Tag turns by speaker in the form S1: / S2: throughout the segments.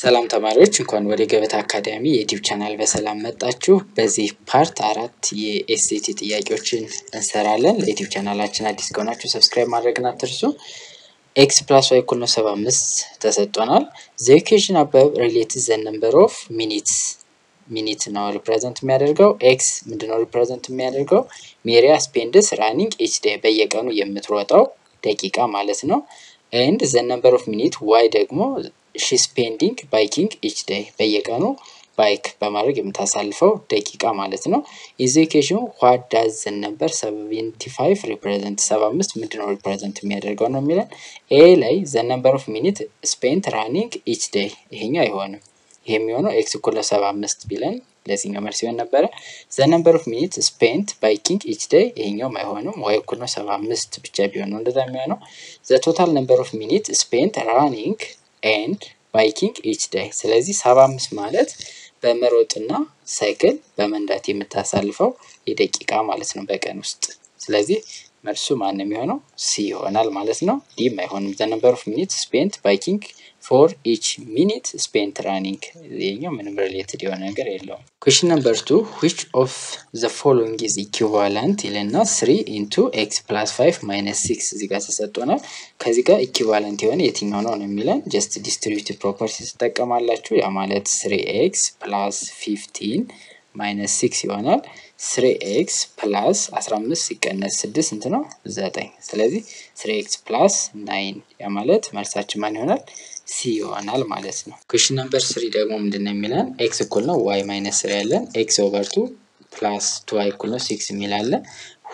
S1: ሰላም ተማሪዎች እንኳን ወደ ገበታ አካዳሚ የዩቲዩብ ቻናል በሰላም መጣችሁ። በዚህ ፓርት 4 የኤስኤቲ ጥያቄዎችን እንሰራለን። ለዩቲዩብ ቻናላችን አዲስ ከሆናችሁ ሰብስክራይብ ማድረግና አትርሱ። x + y = 75 ተሰጥቷል። the equation above relates the number of minutes ነው ሪፕሬዘንት የሚያደርገው። x ምንድነው ሪፕሬዘንት የሚያደርገው? ሜሪያ ስፔንድስ running each day በየቀኑ የምትሮጠው ደቂቃ ማለት ነው። and the number of minutes y ደግሞ she spending biking each day በየቀኑ ባይክ በማድረግ የምታሳልፈው ደቂቃ ማለት ነው። is the equation what does the number 75 represent 75 ምንድነው ሪፕሬዘንት የሚያደርገው ነው የሚለን። a ላይ the number of minutes spent running each day ይሄኛው አይሆንም። ይሄ የሚሆነው x = 75 ቢለን ለዚህኛው መልስ ይሆን ነበር። the number of minutes spent biking each day ይሄኛው አይሆንም። y = 75 ብቻ ቢሆን ነው እንደዛ የሚሆነው። the total number of minutes spent running and biking each day ስለዚህ 75 ማለት በመሮጥና ሳይክል በመንዳት የምታሳልፈው የደቂቃ ማለት ነው በቀን ውስጥ። ስለዚህ መልሱ ማን ነው የሚሆነው? c ይሆናል ማለት ነው። d አይሆንም። the number of minutes spent biking for each minute spent running ይሄኛው ምንም ሪሌትድ የሆነ ነገር የለውም። question number 2 which of the following is equivalent ይለና 3 into x plus 5 minus 6 እዚህ ጋር ተሰጥቶናል። ከዚህ ጋር equivalent የሆነ የትኛው ነው የሚለን just distributive properties ተጠቀማላችሁ። ያ ማለት 3x plus 15 minus 6 ይሆናል። 3x plus 15 ሲቀነስ 6 ስንት ነው? 9 ስለዚህ 3x plus 9 ያ ማለት መልሳችን ማን ይሆናል? c ይሆናል ማለት ነው። question number 3 ደግሞ ምንድነው የሚለን x = y minus 3 ያለን x over 2 plus 2y = 6 የሚላለ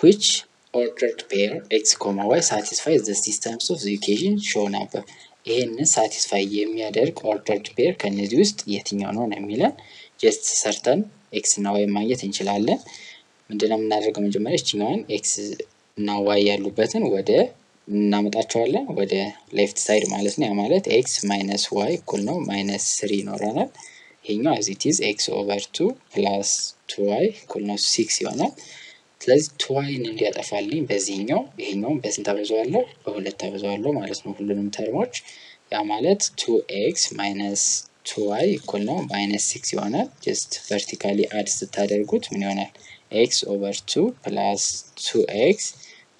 S1: which ordered pair x, y satisfies the systems of the equation shown above ይሄንን satisfy የሚያደርግ ordered pair ከነዚህ ውስጥ የትኛው ነው የሚለን just certain x እና y ማግኘት እንችላለን። ምንድነው የምናደርገው? መጀመሪያ እቺኛውን x እና y ያሉበትን ወደ እናመጣቸዋለን ወደ ሌፍት ሳይድ ማለት ነው። ያ ማለት x minus y = -3 ይኖረናል። ይሄኛው as it is x over 2 plus 2y = 6 ይሆናል። ስለዚህ 2y እንዲያጠፋልኝ በዚህኛው ይሄኛውን በስንት አበዛዋለሁ? በሁለት አበዛዋለሁ ማለት ነው ሁሉንም ተርሞች። ያ ማለት 2x minus 2y = -6 ይሆናል። just vertically add ስታደርጉት ምን ይሆናል? x over 2 plus 2x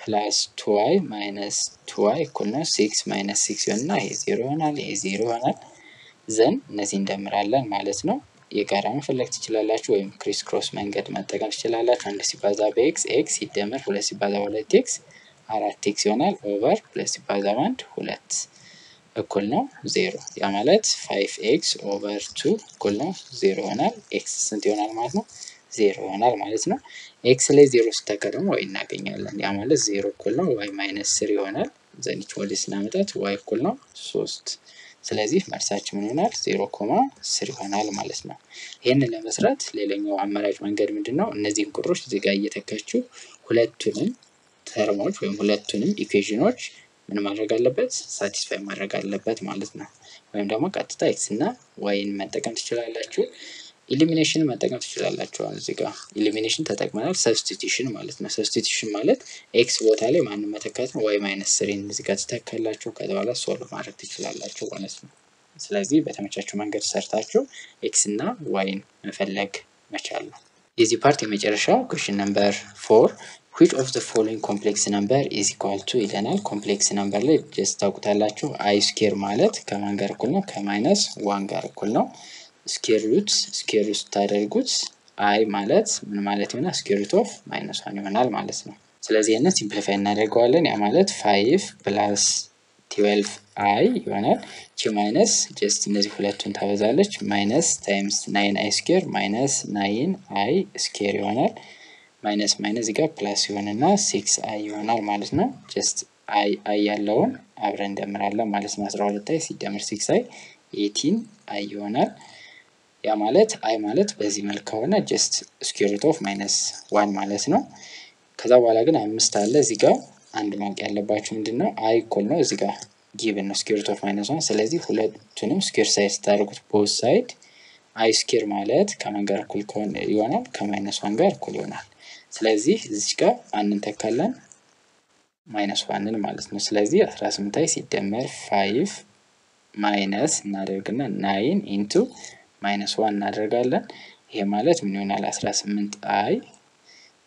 S1: plus 2y minus 2y = 6 minus 6 ይሆንና ይሄ 0 ይሆናል። ይሄ 0 ይሆናል። ዘን እነዚህ እንደምራለን ማለት ነው። የጋራ መፈለግ ትችላላችሁ ወይም ክሪስ ክሮስ መንገድ መጠቀም ትችላላችሁ። 1 ሲባዛ በx x ሲደመር 2 ሲባዛ 2x 4x ይሆናል ኦቨር 2 ሲባዛ 1 2 እኩል ነው 0 ያ ማለት 5x over 2 እኩል ነው 0 ይሆናል። x ስንት ይሆናል ማለት ነው? 0 ይሆናል ማለት ነው። x ላይ 0 ሲተከደሙ y እናገኛለን። ያ ማለት 0 እኩል ነው y minus 3 ይሆናል። ዘንች ወዲህ ስናመጣት y እኩል ነው 3 ስለዚህ መልሳችን ምን ይሆናል? 0.3 ይሆናል ማለት ነው። ይሄንን ለመስራት ሌላኛው አማራጭ መንገድ ምንድነው? እነዚህን ቁጥሮች እዚህ ጋር እየተካችሁ ሁለቱንም ተርሞች ወይም ሁለቱንም ኢኩዌሽኖች ምን ማድረግ አለበት? ሳቲስፋይ ማድረግ አለበት ማለት ነው። ወይም ደግሞ ቀጥታ x እና y ን መጠቀም ትችላላችሁ። ኢሊሚኔሽን መጠቀም ትችላላችሁ። እዚህ ጋር ኢሊሚኔሽን ተጠቅመናል ሰብስቲቲዩሽን ማለት ነው። ሰብስቲቲዩሽን ማለት x ቦታ ላይ ማንን መተካት ነው? y minus 3 እዚህ ጋር ተተካላችሁ ከዛ በኋላ ሶልቭ ማድረግ ትችላላችሁ ማለት ነው። ስለዚህ በተመቻችሁ መንገድ ሰርታችሁ x እና y ን መፈለግ መቻል ነው። የዚህ ፓርት የመጨረሻው question number 4 which of the following complex number is equal to ይለናል። ኮምፕሌክስ ነምበር ላይ just ታውቁታላችሁ i square ማለት ከማን ጋር እኩል ነው? ከማይነስ 1 ጋር እኩል ነው። ስኩዌር ሩት ታደርጉት i ማለት ምን ማለት ይሆናል? ስኩዌር ሩት ኦፍ -1 ይሆናል ማለት ነው። ስለዚህ እነ ሲምፕሊፋይ እናደርገዋለን። ያ ማለት 5 plus 12i ይሆናል። እቺ ማይነስ just እነዚህ ሁለቱን ታበዛለች ማይነስ ታይምስ 9i square minus 9i square ይሆናል። ማይነስ ማይነስ እዚህ ጋር ፕላስ ይሆንና 6i ይሆናል ማለት ነው። just i ያለውን አብረን እንደምራለን ማለት ነው። 12i ሲደመር 6i 18i ይሆናል። ያ ማለት i ማለት በዚህ መልኩ ሆነ just square root of -1 ማለት ነው። ከዛ በኋላ ግን 5 አለ እዚህ ጋር አንድ ማወቅ ያለባችሁ ምንድነው? i እኩል ነው እዚህ ጋር given ነው square root of -1 ስለዚህ ሁለቱንም square side ታደርጉት both side i square ማለት ከማን ጋር እኩል ይሆናል? ከ-1 ጋር እኩል ይሆናል። ስለዚህ እዚህ ጋር ማንን ተካለን? -1ን ማለት ነው። ስለዚህ 18i ሲደመር 5 ማይነስ እናደርግና 9 ኢንቱ -1 እናደርጋለን። ይሄ ማለት ምን ይሆናል? 18i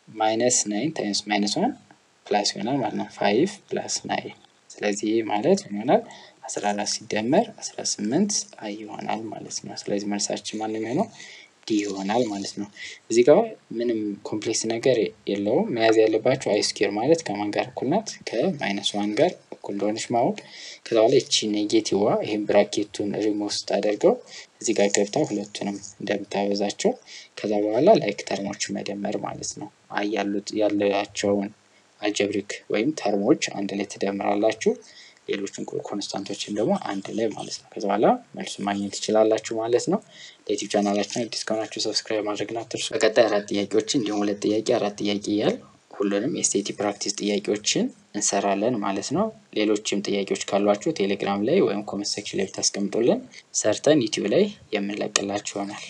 S1: -9 ታይምስ -1 ፕላስ ይሆናል ማለት ነው 5 + 9። ስለዚህ ማለት ምን ይሆናል? 14 ሲደመር 18i ይሆናል ማለት ነው። ስለዚህ መልሳችን ማን ነው የሚሆነው? ዲ ይሆናል ማለት ነው። እዚህ ጋር ምንም ኮምፕሌክስ ነገር የለውም። መያዝ ያለባችሁ አይ ስኩዌር ማለት ከማን ጋር እኩል ናት? ከ-1 ጋር እኩል እንደሆነች ማወቅ። ከዛ በኋላ እቺ ኔጌቲቭዋ ይሄን ብራኬቱን ሪሙቭ ስታደርገው እዚህ ጋር ገብታ ሁለቱንም እንደምታበዛቸው ከዛ በኋላ ላይክ ተርሞች መደመር ማለት ነው። አይ ያላቸውን አልጀብሪክ ወይም ተርሞች አንድ ላይ ትደምራላችሁ። ሌሎችን ኮንስታንቶችን ደግሞ አንድ ላይ ማለት ነው። ከዛ በኋላ መልሱን ማግኘት ትችላላችሁ ማለት ነው። ለዩቲዩብ ቻናላችን አዲስ ከሆናችሁ ሰብስክራይብ ማድረግና አትርሱ። በቀጣይ 4 ጥያቄዎችን እንዲሁም 2 ጥያቄ 4 ጥያቄ እያል ሁሉንም ኤስቲቲ ፕራክቲስ ጥያቄዎችን እንሰራለን ማለት ነው። ሌሎችም ጥያቄዎች ካሏችሁ ቴሌግራም ላይ ወይም ኮሜንት ሴክሽን ላይ ብታስቀምጡልን ሰርተን ዩቲዩብ ላይ የምንለቅላችሁ ይሆናል።